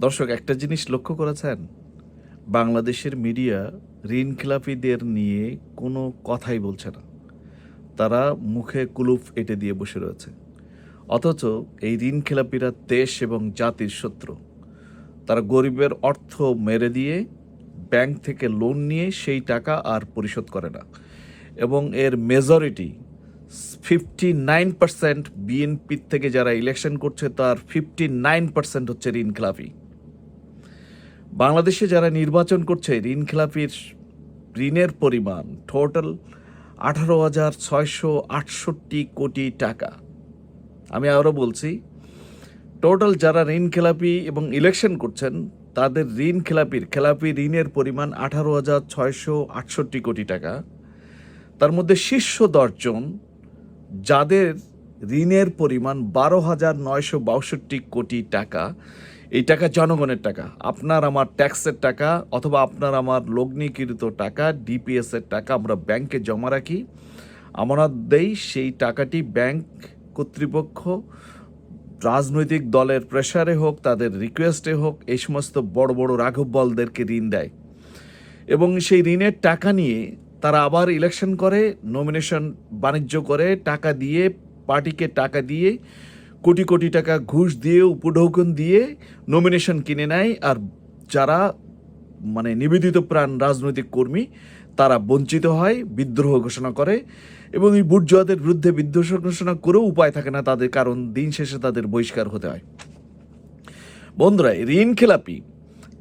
দর্শক, একটা জিনিস লক্ষ্য করেছেন, বাংলাদেশের মিডিয়া ঋণখেলাপিদের নিয়ে কোনো কথাই বলছে না। তারা মুখে কুলুপ এঁটে দিয়ে বসে রয়েছে। অথচ এই ঋণখেলাপিরা দেশ এবং জাতির শত্রু। তারা গরিবের অর্থ মেরে দিয়ে ব্যাংক থেকে লোন নিয়ে সেই টাকা আর পরিশোধ করে না, এবং এর মেজরিটি 59% বিএনপির থেকে যারা ইলেকশন করছে তার 59% হচ্ছে ঋণখেলাপি। বাংলাদেশে যারা নির্বাচন করছে ঋণখেলাপির ঋণের পরিমাণ টোটাল 18,668 কোটি টাকা। আমি আরও বলছি, টোটাল যারা ঋণখেলাপি এবং ইলেকশন করছেন তাদের খেলাপি ঋণের পরিমাণ 18,668 কোটি টাকা। তার মধ্যে শীর্ষ 10 জন যাদের ঋণের পরিমাণ 12,962 কোটি টাকা। এই টাকা জনগণের টাকা, আপনার আমার ট্যাক্সের টাকা অথবা আপনার আমার লগ্নিকৃত টাকা, ডিপিএসের টাকা আমরা ব্যাংকে জমা রাখি, আমানত দেই। সেই টাকাটি ব্যাংক কর্তৃপক্ষ রাজনৈতিক দলের প্রেসারে হোক, তাদের রিকোয়েস্টে হোক, এই সমস্ত বড় বড় রাঘব বলদেরকে ঋণ দেয়, এবং সেই ঋণের টাকা নিয়ে তারা আবার ইলেকশন করে, নমিনেশন বাণিজ্য করে, টাকা দিয়ে পার্টিকে টাকা দিয়ে কোটি কোটি টাকা ঘুষ দিয়ে উপঢৌকন দিয়ে নমিনেশন কিনে নেয়। আর যারা নিবেদিত প্রাণ রাজনৈতিক কর্মী তারা বঞ্চিত হয়, বিদ্রোহ ঘোষণা করে, এবং এই বুর্জোয়াদের বিরুদ্ধে বিদ্রোহ ঘোষণা করেও উপায় থাকে না তাদের, কারণ দিন শেষে তাদের বহিষ্কার হতে হয়। বন্ধুরা, ঋণখেলাপি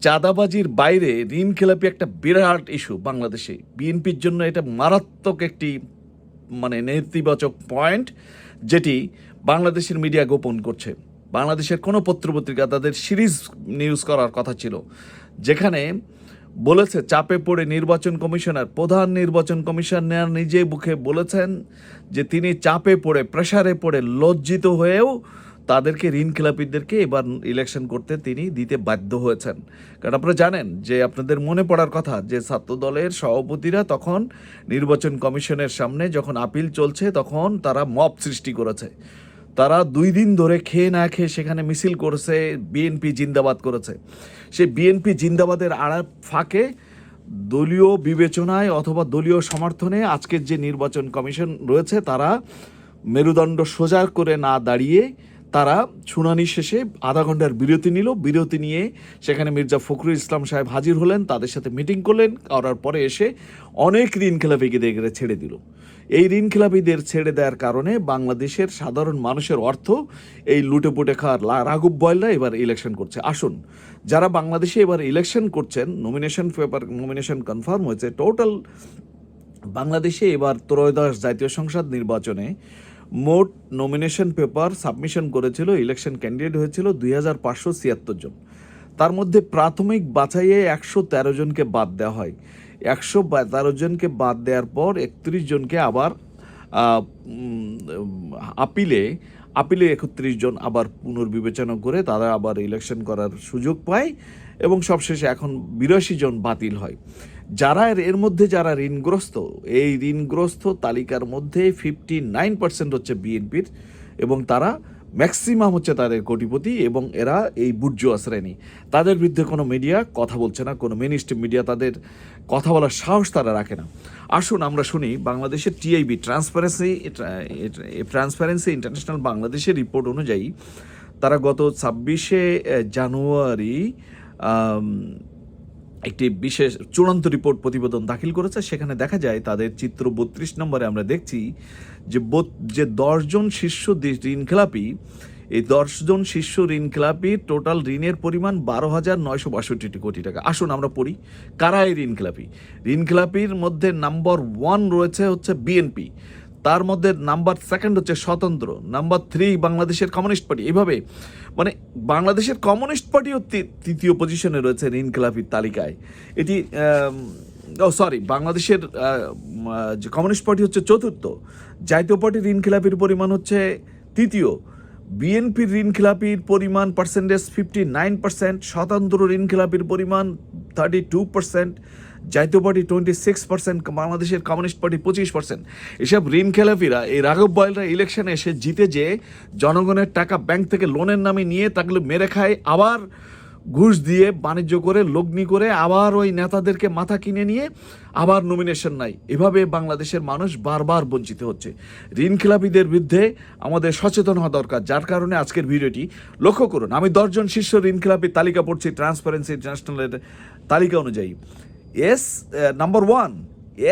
চাঁদাবাজির বাইরে ঋণখেলাপি একটা বিরাট ইস্যু বাংলাদেশে। বিএনপির জন্য এটা মারাত্মক একটি নেতিবাচক পয়েন্ট, যেটি বাংলাদেশের মিডিয়া গোপন করছে। বাংলাদেশের কোনো পত্রপত্রিকা তাদের সিরিজ নিউজ করার কথা ছিল, যেখানে বলেছে চাপে পড়ে প্রধান নির্বাচন কমিশনার নিজে মুখে বলেছেন যে তিনি চাপে পড়ে, প্রেসারে পড়ে, লজ্জিত হয়েও তাদেরকে ঋণখেলাপিদেরকে এবার ইলেকশন করতে তিনি দিতে বাধ্য হয়েছেন। কারণ আপনারা জানেন যে, আপনাদের মনে পড়ার কথা যে ছাত্র দলের সভাপতিরা তখন নির্বাচন কমিশনের সামনে যখন আপিল চলছে তখন তারা মব সৃষ্টি করেছে। তারা 2 দিন ধরে খেয়ে না খেয়ে সেখানে মিছিল করেছে, বিএনপি জিন্দাবাদ করেছে। সেই বিএনপি জিন্দাবাদের ফাঁকে দলীয় বিবেচনায় অথবা দলীয় সমর্থনে আজকের যে নির্বাচন কমিশন রয়েছে তারা মেরুদণ্ড সোজা করে না দাঁড়িয়ে তারা শুনানি শেষে আধা ঘন্টার বিরতি নিল। বিরতি নিয়ে সেখানে মির্জা ফখরুল ইসলাম সাহেব হাজির হলেন, তাদের সাথে মিটিং করলেন, করার পরে এসে অনেক ঋণখেলাপিদের ছেড়ে দিল। এই ঋণখেলাপিদের ছেড়ে দেওয়ার কারণে বাংলাদেশের সাধারণ মানুষের অর্থ এই লুটে পুটে খাওয়ার রাঘব বয়লা এবার ইলেকশন করছে। আসুন, যারা বাংলাদেশে এবার ইলেকশন করছেন, নমিনেশন কনফার্ম হয়েছে। টোটাল বাংলাদেশে এবার ত্রয়োদশ জাতীয় সংসদ নির্বাচনে মোট নমিনেশন পেপার সাবমিশন করেছিল, ইলেকশন ক্যান্ডিডেট হয়েছিল 2,576 জন। তার মধ্যে প্রাথমিক বাছাইয়ে 113 জনকে বাদ দেওয়া হয়। 113 জনকে বাদ দেওয়ার পর 31 জনকে আবার আপিলে 31 জন আবার পুনর্বিবেচনা করে তারা আবার ইলেকশন করার সুযোগ পায়, এবং সবশেষে এখন 82 জন বাতিল হয়। যারা এর মধ্যে যারা ঋণগ্রস্ত, এই ঋণগ্রস্ত তালিকার মধ্যে 59% হচ্ছে বিএনপির, এবং তারা ম্যাক্সিমাম হচ্ছে তাদের কোটিপতি, এবং এরা এই বুর্জোয়া শ্রেণী। তাদের বিরুদ্ধে কোনো মিডিয়া কথা বলছে না, কোনো মেইনস্ট্রিম মিডিয়া তাদের কথা বলার সাহস তারা রাখে না। আসুন আমরা শুনি বাংলাদেশের টিআইবি ট্রান্সপারেন্সি ইন্টারন্যাশনাল বাংলাদেশের রিপোর্ট অনুযায়ী তারা গত 26শে জানুয়ারি একটি বিশেষ চূড়ান্ত রিপোর্ট প্রতিবেদন দাখিল করেছে। সেখানে দেখা যায় তাদের চিত্র 32 নম্বরে আমরা দেখছি যে 10 জন শীর্ষ ঋণখেলাপি, এই 10 জন শীর্ষ ঋণখেলাপির টোটাল ঋণের পরিমাণ 12,962 কোটি টাকা। আসুন আমরা পড়ি কারা এই ঋণখেলাপির মধ্যে নাম্বার 1 রয়েছে হচ্ছে বিএনপি, তার মধ্যে নাম্বার 2 হচ্ছে স্বতন্ত্র, নাম্বার 3 বাংলাদেশের কমিউনিস্ট পার্টি। এইভাবে বাংলাদেশের কমিউনিস্ট পার্টিও 3য় পজিশনে রয়েছে ঋণখেলাপির তালিকায়। এটি বাংলাদেশের যে কমিউনিস্ট পার্টি হচ্ছে 4র্থ, জাতীয় পার্টির ঋণখেলাপির পরিমাণ হচ্ছে 3য়, বিএনপির ঋণখেলাপির পরিমাণ পার্সেন্টেজ 59%, স্বতন্ত্র ঋণখেলাপির পরিমাণ 32%, জাতীয় পার্টি 26%, বাংলাদেশের কমিউনিস্ট পার্টি 25%। এসব ঋণখেলাপিরা, এই রাঘব বয়লরা ইলেকশনে এসে জিতে যে জনগণের টাকা ব্যাংক থেকে লোনের নামে নিয়ে তাগুলো মেরে খায়, আবার ঘুষ দিয়ে বাণিজ্য করে লগ্নি করে আবার ওই নেতাদেরকে মাথা কিনে নিয়ে আবার নমিনেশন নাই। এভাবে বাংলাদেশের মানুষ বারবার বঞ্চিত হচ্ছে। ঋণ খেলাপিদের বিরুদ্ধে আমাদের সচেতন হওয়া দরকার, যার কারণে আজকের ভিডিওটি লক্ষ্য করুন। আমি 10 জন শীর্ষ ঋণ খেলাপির তালিকা পড়ছি ট্রান্সপারেন্সি ইন্টারন্যাশনালের তালিকা অনুযায়ী। নাম্বার 1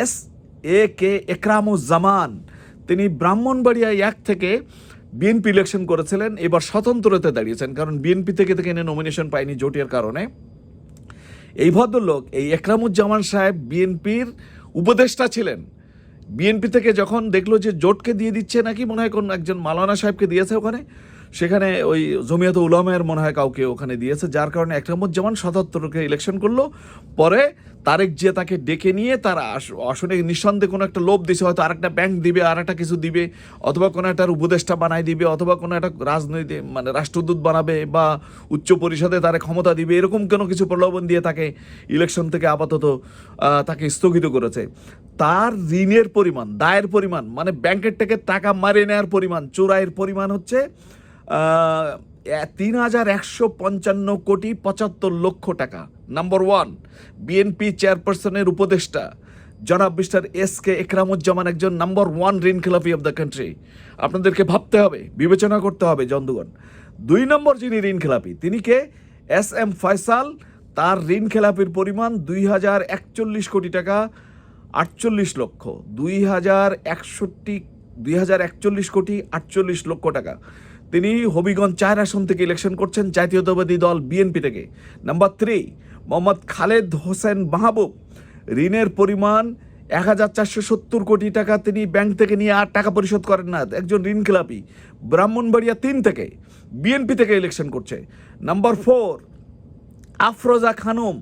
এস.এ.কে একরামুজ্জামান। তিনি ব্রাহ্মণবাড়িয়া 1 থেকে বিএনপি ইলেকশন করেছিলেন, এবার স্বতন্ত্রতে দাঁড়িয়েছেন, কারণ বিএনপি থেকে এনে নমিনেশন পায়নি জোটের কারণে। এই ভদ্রলোক, এই একরামুজ্জামান সাহেব বিএনপির উপদেষ্টা ছিলেন। বিএনপি থেকে যখন দেখলো যে জোটকে দিয়ে দিচ্ছে, নাকি মনে হয় কোন একজন মাওলানা সাহেবকে দিয়েছে ওখানে, সেখানে ওই জমিয়ত উলামায়ের মনে হয় কাউকে ওখানে দিয়েছে, যার কারণে একরামুজ্জামান 77-কে ইলেকশন করলো। পরে তারেক জিয়া তাকে ডেকে নিয়ে তার আসনে নিঃসন্দেহে কোনো একটা লোভ দিছে, হয়তো আরেকটা ব্যাংক দিবে, আর একটা কিছু দিবে, অথবা কোনো একটা উপদেষ্টা বানাই দিবে, অথবা কোনো একটা রাজনৈতিক মানে রাষ্ট্রদূত বানাবে, বা উচ্চ পরিষদে তারা ক্ষমতা দিবে, এরকম কোনো কিছু প্রলোভন দিয়ে তাকে ইলেকশন থেকে আপাতত তাকে স্থগিত করেছে। তার ঋণের পরিমাণ, দায়ের পরিমাণ, মানে ব্যাংকের থেকে টাকা মারিয়ে নেওয়ার পরিমাণ, চোরাইয়ের পরিমাণ হচ্ছে 3,155 কোটি 75 লক্ষ টাকা। নাম্বার 1 বিএনপি চেয়ারপারসনের উপদেষ্টা জনাব মিস্টার এস.কে একরামুজ্জামান একজন নাম্বার 1 ঋণ খেলাপি অব দ্য কান্ট্রি। আপনাদেরকে ভাবতে হবে, বিবেচনা করতে হবে জনগণ। 2 নম্বর যিনি ঋণ খেলাপি, তিনি কে? এস.এম. ফয়সাল। তার ঋণ খেলাপির পরিমাণ 2,041 কোটি টাকা 48 লক্ষ, 2,041 কোটি 48 লক্ষ টাকা। তিনি হবিগঞ্জ 4 আসন থেকে ইলেকশন করছেন, জাতীয়তাবাদী দল বিএনপি থেকে। নাম্বার 3 মোহাম্মদ খালেদ হোসেন মাহবুব। ঋণের পরিমাণ 1,470 কোটি টাকা। তিনি ব্যাংক থেকে নিয়ে আর টাকা পরিশোধ করেন না, একজন ঋণ খেলাপি। ব্রাহ্মণবাড়িয়া 3 থেকে বিএনপি থেকে ইলেকশন করছে। নাম্বার 4 আফরোজা খানম,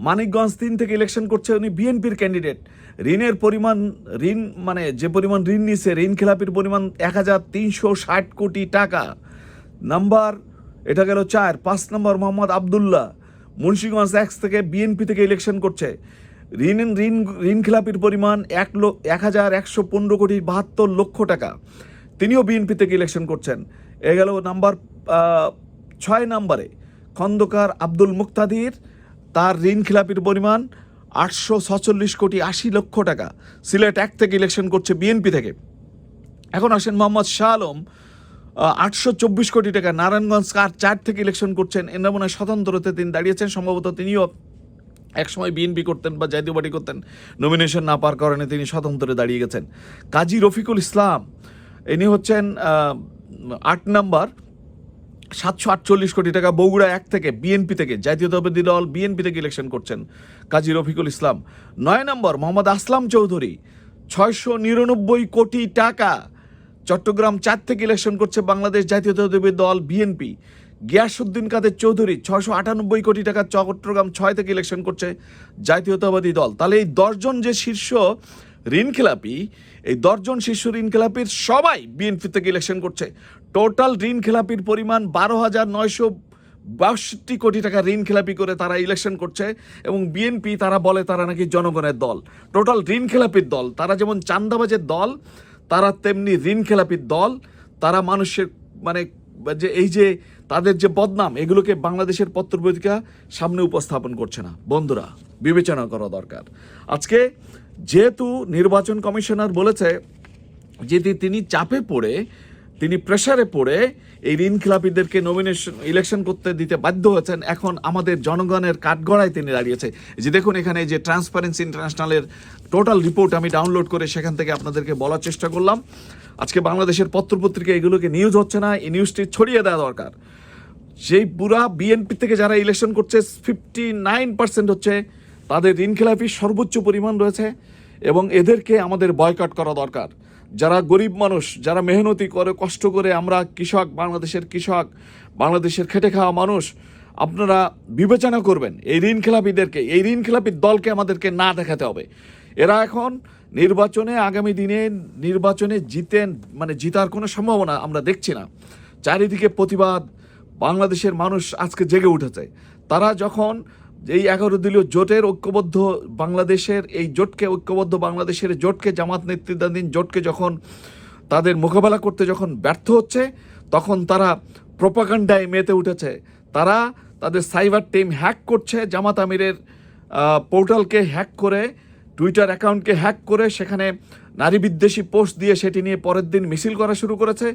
মানিকগঞ্জ 3 থেকে ইলেকশন করছে, উনি বিএনপির ক্যান্ডিডেট। ঋণের পরিমাণ, মানে যে পরিমাণ ঋণ নিছে, ঋণ খেলাপির পরিমাণ 1,360 কোটি টাকা। এটা গেল 4। 5 নম্বর মোহাম্মদ আবদুল্লাহ, মুন্সিগঞ্জ 1 থেকে বিএনপি থেকে ইলেকশন করছে। ঋণ খেলাপির পরিমাণ 1,115 কোটি 72 লক্ষ টাকা। তিনিও বিএনপি থেকে ইলেকশন করছেন। এ গেল 6 নম্বরে খন্দকার আব্দুল মুক্তাদির। তার ঋণ খেলাপির পরিমাণ 846 কোটি 80 লক্ষ টাকা। সিলেট 1 থেকে ইলেকশন করছে বিএনপি থেকে। এখন আসেন মোহাম্মদ শাহ আলম, 824 কোটি টাকা, নারায়ণগঞ্জ 4 থেকে ইলেকশন করছেন। এনার মনে হয় স্বতন্ত্রতে তিনি দাঁড়িয়েছেন, সম্ভবত তিনিও একসময় বিএনপি করতেন বা জাতীয় পার্টি করতেন, নমিনেশন না পাওয়ার কারণে তিনি স্বতন্ত্রে দাঁড়িয়ে গেছেন। কাজী রফিকুল ইসলাম, ইনি হচ্ছেন 8 নম্বর, 748 কোটি টাকা, বগুড়া 1 থেকে বিএনপি থেকে, জাতীয়তাবাদী দল বিএনপি থেকে ইলেকশন করছেন কাজী রফিকুল ইসলাম। 9 নম্বর মোহাম্মদ আসলাম চৌধুরী, 699 কোটি টাকা, চট্টগ্রাম 4 থেকে ইলেকশন করছে বাংলাদেশ জাতীয়তাবাদী দল বিএনপি। গিয়াসউদ্দিন কাদের চৌধুরী, 698 কোটি টাকা, চট্টগ্রাম 6 থেকে ইলেকশন করছে জাতীয়তাবাদী দল। তাহলে এই 10 জন যে শীর্ষ ঋণ খেলাপি, এই 10 জন শীর্ষ ঋণ খেলাপির সবাই বিএনপি থেকে ইলেকশন করছে। টোটাল ঋণ খেলাপির পরিমাণ 12,962 কোটি টাকা ঋণ খেলাপি করে তারা ইলেকশন করছে। এবং বিএনপি তারা বলে তারা নাকি জনগণের দল। টোটাল ঋণ খেলাপির দল। তারা যেমন চাঁদাবাজের দল, তারা তেমনি ঋণ খেলাপির দল। তারা মানুষের মানে যে তাদের যে বদনাম, এগুলোকে বাংলাদেশের পত্রপত্রিকা সামনে উপস্থাপন করছে না। বন্ধুরা, বিবেচনা করা দরকার। আজকে যেহেতু নির্বাচন কমিশনার বলেছে যে তিনি চাপে পড়ে, তিনি প্রেসারে পড়ে এই ঋণ খেলাপিদেরকে ইলেকশন করতে দিতে বাধ্য হয়েছেন, এখন আমাদের জনগণের কাঠগড়ায় তিনি দাঁড়িয়েছে। যে দেখুন এখানে যে ট্রান্সপারেন্সি ইন্টারন্যাশনালের টোটাল রিপোর্ট আমি ডাউনলোড করে সেখান থেকে আপনাদেরকে বলার চেষ্টা করলাম। আজকে বাংলাদেশের পত্রপত্রিকা এগুলোকে নিউজ হচ্ছে না, এই নিউজটি ছড়িয়ে দেওয়া দরকার। সেই পুরা বিএনপি থেকে যারা ইলেকশন করছে 59% হচ্ছে তাদের ঋণ খেলাপির সর্বোচ্চ পরিমাণ রয়েছে, এবং এদেরকে আমাদের বয়কট করা দরকার। যারা গরিব মানুষ, যারা মেহনতি করে, কষ্ট করে, আমরা কৃষক, বাংলাদেশের খেটে খাওয়া মানুষ, আপনারা বিবেচনা করবেন এই ঋণ খেলাপিদেরকে, এই ঋণ খেলাপির দলকে আমাদেরকে না দেখাতে হবে। এরা এখন আগামী দিনে নির্বাচনে জিতার কোনো সম্ভাবনা আমরা দেখছি না। চারিদিকে প্রতিবাদ, বাংলাদেশের মানুষ আজকে জেগে উঠেছে। তারা যখন এই 11 দলীয় জোটের ঐক্যবদ্ধ বাংলাদেশের জোটকে, জামাত নেতৃত্বাধীন জোটকে যখন তাদের মোকাবেলা করতে যখন ব্যর্থ হচ্ছে, তখন তারা প্রোপাগান্ডায় মেতে উঠেছে। তারা তাদের সাইবার টিম হ্যাক করছে জামাত আমিরের পোর্টালকে হ্যাক করে, টুইটার অ্যাকাউন্টকে হ্যাক করে সেখানে নারী বিদ্বেষী পোস্ট দিয়ে সেটি নিয়ে পরের দিন মিছিল করা শুরু করেছে।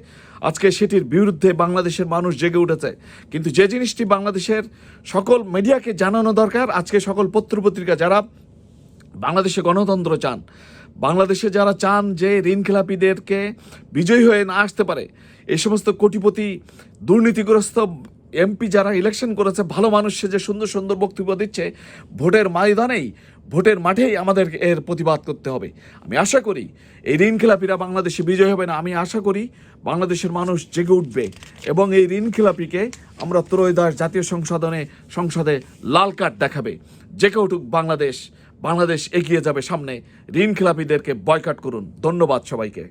আজকে সেটির বিরুদ্ধে বাংলাদেশের মানুষ জেগে উঠেছে। কিন্তু যে জিনিসটি বাংলাদেশের সকল মিডিয়াকে জানানো দরকার, আজকে সকল পত্রপত্রিকা যারা বাংলাদেশে গণতন্ত্র চান, বাংলাদেশে যারা চান যে ঋণখেলাপিদেরকে বিজয়ী হয়ে না আসতে পারে, এই সমস্ত কোটিপতি দুর্নীতিগ্রস্ত এমপি যারা ইলেকশন করেছে, ভালো মানুষ যে সুন্দর সুন্দর বক্তব্য দিচ্ছে, ভোটের ময়দানেই, ভোটের মাঠেই আমাদের এর প্রতিবাদ করতে হবে। আমি আশা করি এই ঋণখেলাপিরা বাংলাদেশে বিজয় হবে না। আমি আশা করি বাংলাদেশের মানুষ জেগে উঠবে এবং এই ঋণখেলাপিকে আমরা ত্রয়োদশ জাতীয় সংসদে লাল কার্ড দেখাবে। জেগে উঠুক বাংলাদেশ, বাংলাদেশ এগিয়ে যাবে সামনে। ঋণখেলাপিদেরকে বয়কট করুন। ধন্যবাদ সবাইকে।